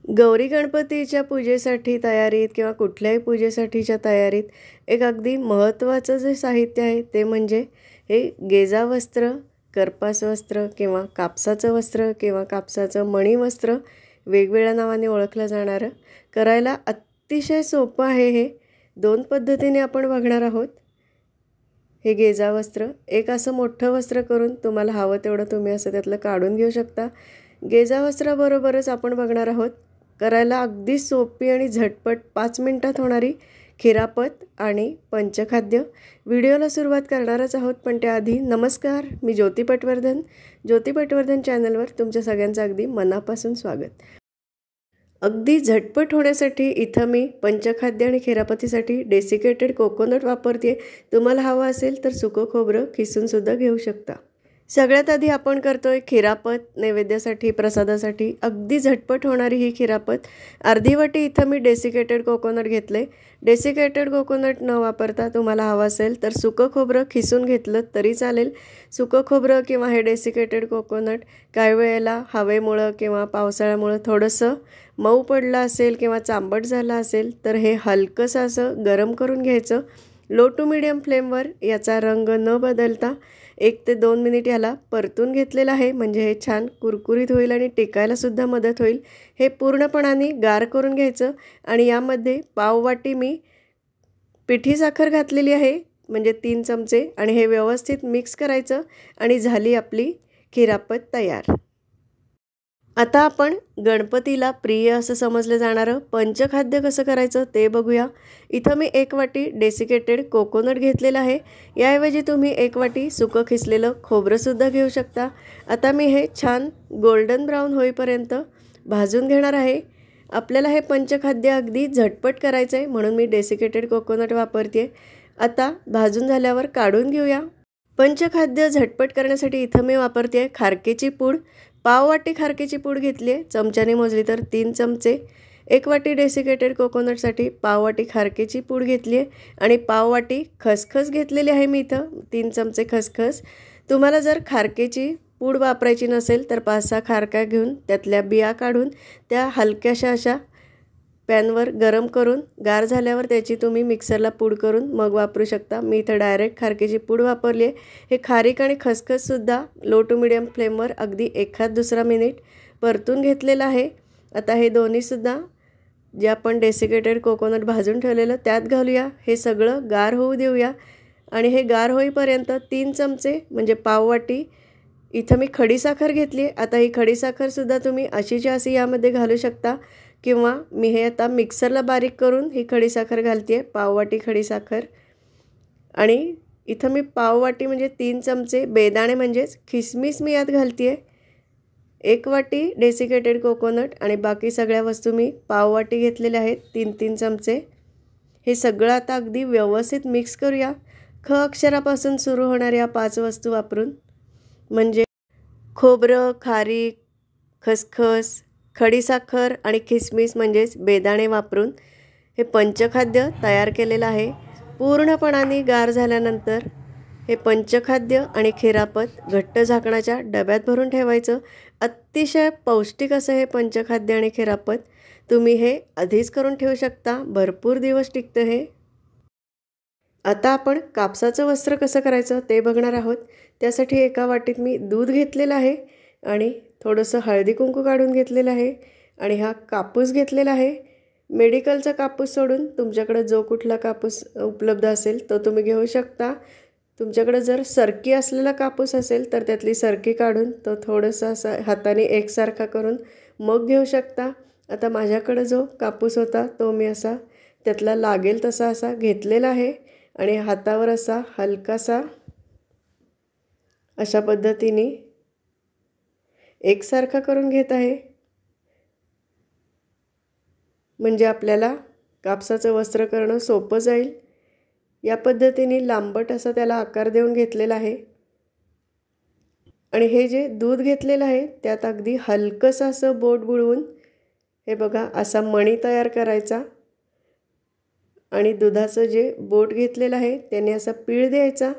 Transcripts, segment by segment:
गौरी गणपतीच्या पूजेसाठी तयारीत किंवा कुठल्याही पूजेसाठीच्या तयारीत एक अगदी महत्त्वाचं जे साहित्य आहे ते म्हणजे हे गेजा वस्त्र, करपास वस्त्र किंवा कापसाचं वस्त्र किंवा कापसाचं मणीवस्त्र वेगवेगळ्या नावाने ओळखलं जाणारं. करायला अतिशय सोपं आहे हे. दोन पद्धतीने आपण बघणार आहोत. हे गेजा वस्त्र एक असं मोठं वस्त्र करून तुम्हाला हवं तेवढं तुम्ही असं त्यातलं काढून घेऊ शकता. गेजा वस्त्राबरोबरच आपण बघणार आहोत करायला अगदी सोपी आणि झटपट 5 मिनिटात होणारी खिरापत आणि पंचखाद्य. व्हिडिओला सुरुवात करणारच आहोत, पण त्याआधी नमस्कार, मी ज्योती पटवर्धन. ज्योती पटवर्धन चॅनलवर तुमच्या सगळ्यांचं अगदी मनापासून स्वागत. अगदी झटपट होण्यासाठी इथं मी पंचखाद्य आणि खिरापतीसाठी डेसिकेटेड कोकोनट वापरते. तुम्हाला हवं असेल तर सुकं खोबरं खिसूनसुद्धा घेऊ शकता. सगळ्यात आधी आपण करतोय खिरापत. नैवेद्यासाठी प्रसादासाठी अगदी झटपट होणारी ही खिरापत. अर्धी वाटी इथं मी डेसिकेटेड कोकोनट घेतले. डेसिकेटेड कोकोनट न वापरता तुम्हाला हवं असेल तर सुकं खोबरं खिसून घेतलं तरी चालेल. सुकं खोबरं किंवा हे डेसिकेटेड कोकोनट काही वेळेला हवेमुळं किंवा पावसाळ्यामुळं थोडंसं मऊ पडलं असेल किंवा चांबट झालं असेल तर हे हलकंसं असं गरम करून घ्यायचं. लो टू मीडियम फ्लेमवर याचा रंग न बदलता 1 ते 2 मिनिट याला परतून घेतलेलं आहे. म्हणजे हे छान कुरकुरीत होईल आणि टिकायलासुद्धा मदत होईल. हे पूर्णपणाने गार करून घ्यायचं आणि यामध्ये पाववाटी मी पिठी साखर घातलेली आहे, म्हणजे 3 चमचे, आणि हे व्यवस्थित मिक्स करायचं आणि झाली आपली खिरापत तयार. आता आपण गणपतीला प्रिय असं समजलं जाणारं पंचखाद्य कसं करायचं ते बघूया. इथं मी 1 वाटी डेसिकेटेड कोकोनट घेतलेलं आहे. याऐवजी तुम्ही 1 वाटी सुकं खिसलेलं खोबरंसुद्धा घेऊ शकता. आता मी हे छान गोल्डन ब्राऊन होईपर्यंत भाजून घेणार आहे. आपल्याला हे पंचखाद्य अगदी झटपट करायचं आहे म्हणून मी डेसिकेटेड कोकोनट वापरते. आता भाजून झाल्यावर काढून घेऊया. पंचखाद्य झटपट करण्यासाठी इथं मी वापरते खारकेची पूड. पाववाटी खारकेची पूड घेतली आहे. चमच्याने मोजली तर 3 चमचे. 1 वाटी डेसिकेटेड कोकोनटसाठी पाववाटी खारकेची पूड घेतली आहे आणि पाववाटी खसखस घेतलेली आहे मी इथं 3 चमचे खसखस. तुम्हाला जर खारकेची पूड वापरायची नसेल तर 5-6 खारका घेऊन त्यातल्या बिया काढून त्या हलक्याशा अशा पॅनवर गरम करून गार झाल्यावर त्याची तुम्ही मिक्सरला पूड करून मग वापरू शकता. मी इथं डायरेक्ट खारकेची पूड वापरली आहे. हे खारीक आणि खसखससुद्धा लो टू मिडियम फ्लेमवर अगदी 1-2 मिनिट परतून घेतलेलं आहे. आता हे दोन्हीसुद्धा जे आपण डेसिकेटेड कोकोनट भाजून ठेवलेलं त्यात घालूया. हे सगळं गार होऊ देऊया आणि हे गार होईपर्यंत 3 चमचे म्हणजे पाववाटी इथं मी खडीसाखर घेतली आहे. आता ही खडीसाखरसुद्धा तुम्ही अशीच्या अशी यामध्ये घालू शकता किंवा मी हे आता मिक्सरला बारीक करून ही खडीसाखर घालते आहे. पाववाटी खडीसाखर आणि इथं मी पाववाटी म्हणजे 3 चमचे बेदाणे म्हणजेच खिसमिस मी यात घालते आहे. 1 वाटी डेसिकेटेड कोकोनट आणि बाकी सगळ्या वस्तू मी पाववाटी घेतलेल्या आहेत 3-3 चमचे. हे सगळं आता अगदी व्यवस्थित मिक्स करूया. ख अक्षरापासून सुरू होणाऱ्या 5 वस्तू वापरून म्हणजे खोबरं, खारीक, खसखस, खडीसाखर आणि खिसमिस म्हणजेच बेदाणे वापरून हे पंचखाद्य तयार केलेलं आहे. पूर्णपणाने गार झाल्यानंतर हे पंचखाद्य आणि खिरापत घट्ट झाकणाच्या डब्यात भरून ठेवायचं. अतिशय पौष्टिक असं हे पंचखाद्य आणि खिरापत. तुम्ही हे आधीच करून ठेवू शकता. भरपूर दिवस टिकतं हे. आता आपण कापसाचं वस्त्र कसं करायचं ते बघणार आहोत. त्यासाठी एका वाटीत मी दूध घेतलेलं आहे आणि थोडंसं हळदी कुंकू काढून घेतलेलं आहे आणि हा कापूस घेतलेला आहे. मेडिकलचा कापूस सोडून तुमच्याकडे जो कुठला कापूस उपलब्ध असेल तो तुम्ही घेऊ शकता. तुमच्याकडे जर सरकी असलेला कापूस असेल तर त्यातली सरकी काढून तो थोडंसं असं हाताने एकसारखा करून मग घेऊ शकता. आता माझ्याकडे जो कापूस होता तो मी असा त्यातला लागेल तसा असा घेतलेला आहे आणि हातावर असा हलकासा अशा पद्धतीने एकसारखा करून घेत आहे. म्हणजे आपल्याला कापसाचं वस्त्र करणं सोपं जाईल. या पद्धतीने लांबट असा त्याला आकार देऊन घेतलेला आहे आणि हे जे दूध घेतलेलं आहे त्यात अगदी हलकंसं असं बोट बुडवून हे बघा असा मणी तयार करायचा आणि दुधाचं जे बोट घेतलेलं आहे त्याने असा पीळ द्यायचा.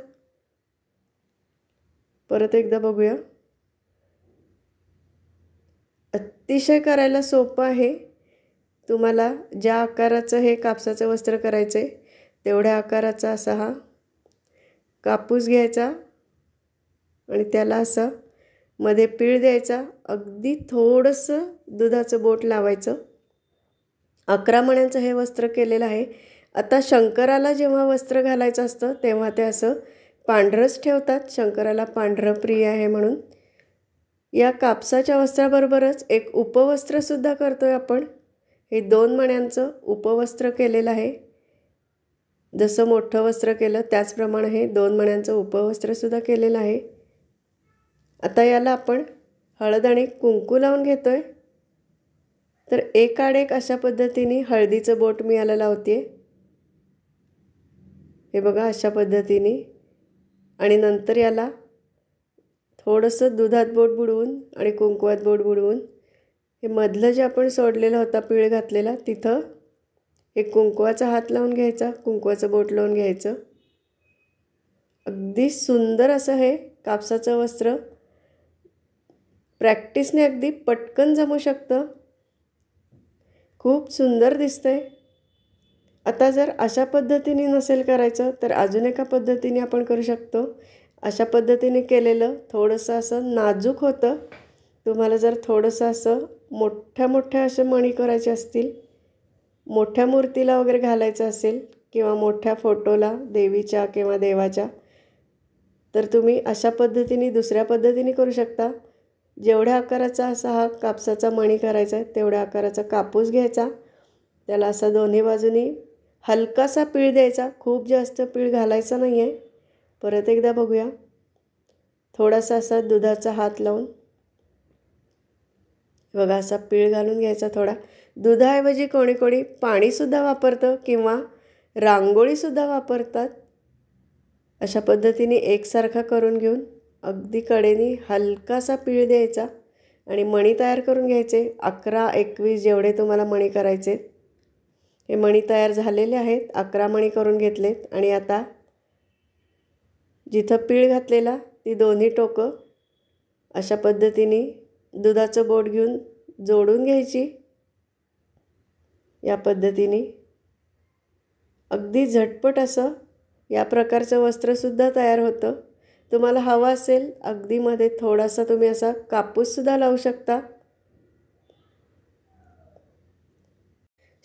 परत एकदा बघूया. अतिशय करायला सोपं आहे तुम्हाला ज्या आकाराचं हे कापसाचं वस्त्र करायचं आहे तेवढ्या आकाराचा असा हा कापूस घ्यायचा आणि त्याला असं मध्ये पीळ द्यायचा. अगदी थोडंसं दुधाचं बोट लावायचं. 11 मण्यांचं हे वस्त्र केलेलं आहे. आता शंकराला जेव्हा वस्त्र घालायचं असतं तेव्हा ते असं पांढरंच ठेवतात. शंकराला पांढरं प्रिय आहे म्हणून. या कापसाच्या वस्त्राबरोबरच एक उपवस्त्रसुद्धा करतो आहे आपण. हे 2 मण्यांचं उपवस्त्र केलेलं आहे. जसं मोठं वस्त्र केलं त्याचप्रमाणे हे 2 मण्यांचं उपवस्त्रसुद्धा केलेलं आहे. आता याला आपण हळद आणि कुंकू लावून घेतो आहे. तर एकाड एक अशा पद्धतीने हळदीचं बोट मी याला लावते. हे बघा अशा पद्धतीने. आणि नंतर याला थोडंसं दुधात बोट बुडवून आणि कुंकवात बोट बुडवून हे मधलं जे आपण सोडलेलं होता पीळ घातलेला तिथं एक कुंकवाचा हात लावून घ्यायचा, कुंकवाचं बोट लावून घ्यायचं. अगदी सुंदर असं हे कापसाचं वस्त्र प्रॅक्टिसने अगदी पटकन जमू शकतं. खूप सुंदर दिसतंय. आता जर अशा पद्धतीने नसेल करायचं तर अजून एका पद्धतीने आपण करू शकतो. अशा पद्धतीने केलेलं थोडंसं असं नाजूक होतं. तुम्हाला जर थोडंसं असं मोठ्या असे मणी करायचे असतील, मोठ्या मूर्तीला वगैरे घालायचं असेल किंवा मोठ्या फोटोला देवीच्या किंवा देवाच्या, तर तुम्ही अशा पद्धतीने दुसऱ्या पद्धतीने करू शकता. जेवढ्या आकाराचा असा हा कापसाचा मणी करायचा आहे तेवढ्या आकाराचा कापूस घ्यायचा. त्याला असा दोन्ही बाजूनी हलकासा पीळ द्यायचा. खूप जास्त पीळ घालायचा नाही आहे. परत एकदा बघूया. थोडासा असा दुधाचा हात लावून बघा असा पीळ घालून घ्यायचा थोडा. दुधाऐवजी कोणी कोणी पाणीसुद्धा वापरतं किंवा रांगोळीसुद्धा वापरतात. अशा पद्धतीने एकसारखा करून घेऊन अगदी कडेने हलकासा पीळ द्यायचा आणि मणी तयार करून घ्यायचे. 11, 21 जेवढे तुम्हाला मणी करायचे हे मणी तयार झालेले आहेत. 11 मणी करून घेतलेत. आणि आता जिथं पीळ घातलेला ती दोन्ही टोकं अशा पद्धतीने दुधाचं बोट घेऊन जोडून घ्यायची. या पद्धतीने अगदी झटपट असं या प्रकारचं वस्त्रसुद्धा तयार होतं. तुम्हाला हवं असेल अगदी मध्ये थोडासा तुम्ही असा कापूससुद्धा लावू शकता.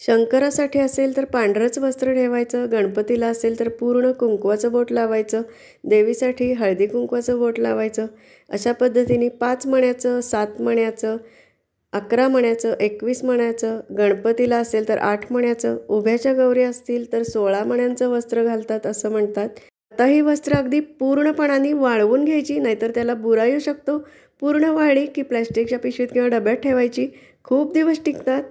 शंकरासाठी असेल तर पांढरंच वस्त्र ठेवायचं. गणपतीला असेल तर पूर्ण कुंकवाचं बोट लावायचं. देवीसाठी हळदी कुंकवाचं बोट लावायचं. अशा पद्धतीने 5 मण्याचं, 7 मण्याचं, 11 मण्याचं, 21 मण्याचं, गणपतीला असेल तर 8 मण्याचं, उभ्याच्या गौरी असतील तर 16 मण्यांचं वस्त्र घालतात असं म्हणतात. आता ही वस्त्र अगदी पूर्णपणाने वाळवून घ्यायची, नाहीतर त्याला बुरा येऊ शकतो. पूर्ण वाळली की प्लॅस्टिकच्या पिशवीत किंवा डब्यात ठेवायची. खूप दिवस टिकतात.